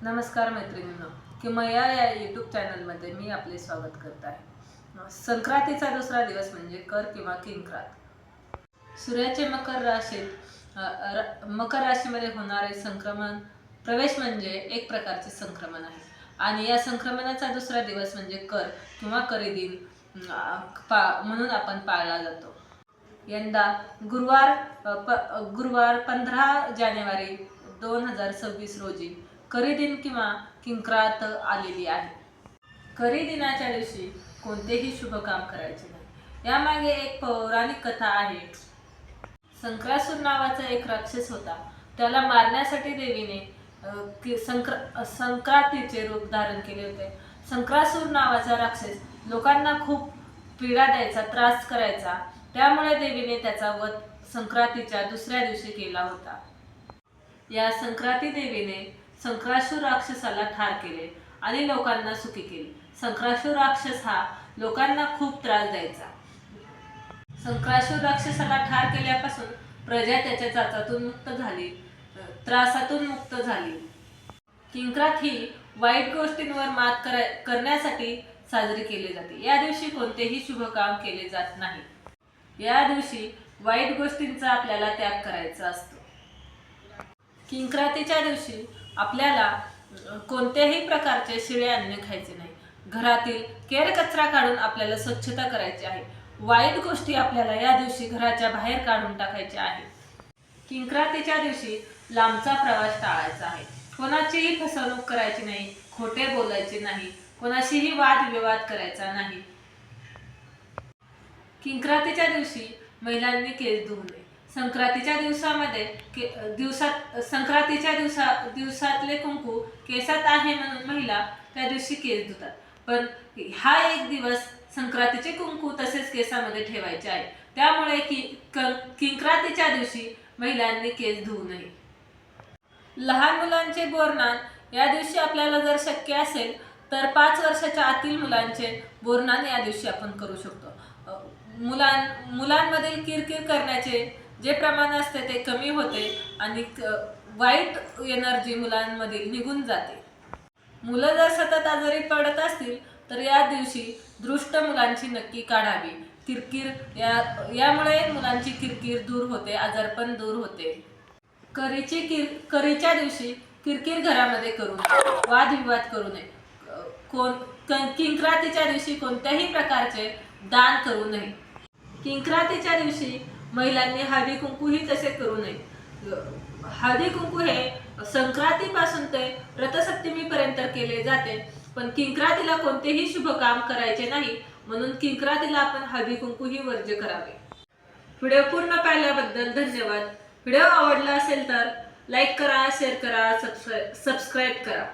नमस्कार मैत्रिणींनो, किमया या यूट्यूब चॅनलमध्ये मी आपले स्वागत करत आहे। संक्रांतीचा दुसरा दिवस म्हणजे कर किंवा किंक्रात। सूर्याचे मकर राशीमध्ये होणारे संक्रमण प्रवेश म्हणजे एक प्रकारचे संक्रमण आहे आणि या संक्रमणाचा दुसरा दिवस म्हणजे कर किंवा करी दिन म्हणून आपण पाळला जातो। यंदा गुरुवार 15 जानेवारी 2026 रोजी करी दिन किंवा किंक्रात आलेली आहे। करी दिनाच्या दिवशी कोणतेही शुभ काम करायचे नाही। यामागे एक पौराणिक कथा आहे। संक्रासूर नावाचा एक राक्षस होता। त्याला मारण्यासाठी देवीने संक्रांतीचे रूप धारण केले होते। संक्रासूर नावाचा राक्षस लोकांना खूप पीडा द्यायचा, त्रास करायचा। त्यामुळे देवीने त्याचा वध संक्रांतीच्या दुसऱ्या दिवशी केला होता। या संक्रांती देवीने संक्रासूर राक्षसाला ठार केले आणि लोकांना सुखी केले। संक्रासूर राक्षस हा लोकांना खूप त्रास द्यायचा। संक्रासूर राक्षसाला ठार केल्यापासून प्रजा त्याच्या चाचातून मुक्त झाली, त्रासातून मुक्त झाली। किंक्रात ही वाईट गोष्टींवर मात करण्यासाठी साजरी केली जाते। या दिवशी कोणतेही शुभ काम केले जात नाही। या दिवशी वाईट गोष्टींचा आपल्याला त्याग करायचा असतो। किंक्रातीच्या दिवशी आपल्याला कोणत्याही प्रकारचे शिळे अन्न खायचे नाही। घरातील केर कचरा काढून आपल्याला स्वच्छता करायची आहे। वाईट गोष्टी आपल्याला या दिवशी घराच्या बाहेर काढून टाकायच्या आहे। किंक्रातीच्या दिवशी लांबचा प्रवास टाळायचा आहे। कोणाचीही फसवणूक करायची नाही, खोटे बोलायचे नाही, कोणाशीही वादविवाद करायचा नाही। किंक्रातीच्या दिवशी महिलांनी केस धुवू नये। संक्रांतीच्या दिवसातले कुंकू केसात आहे म्हणून महिला त्या दिवशी केस धुतात, पण हा एक दिवस संक्रांतीचे कुंकू तसेच केसामध्ये ठेवायचे आहे। त्यामुळे किंक्रातीच्या दिवशी महिलांनी केस धुवू नये। लहान मुलांचे बोरनान या दिवशी आपल्याला जर शक्य असेल तर 5 वर्षाच्या आतील मुलांचे बोरनान या दिवशी आपण करू शकतो। मुलांमधील किरकिर करण्याचे जे प्रमाण असते ते कमी होते आणि वाईट एनर्जी मुलांमधील निघून जाते। मुलं जर सतत आजारी पडत असतील तर या दिवशी दृष्ट मुलांची नक्की काढावी। यामुळे मुलांची किरकिर दूर होते, आजारपण दूर होते। करीच्या दिवशी किरकिर घरामध्ये करू नये, वादविवाद करू नये। किंक्रातीच्या दिवशी कोणत्याही प्रकारचे दान करू नये। किंक्रातीच्या दिवशी महिलांनी हळदी कुंकूही तसे करू नये। हळदी कुंकू हे संक्रांतीपासून ते रथसप्तमीपर्यंत केले जाते, पण किंक्रातीला कोणतेही शुभ काम करायचे नाही, म्हणून किंक्रातीला आपण हळदी कुंकूही वर्ज्य करावे। व्हिडिओ पूर्ण पाहिल्याबद्दल धन्यवाद। व्हिडिओ आवडला असेल तर लाईक करा, शेअर करा, सबस्क्राईब करा।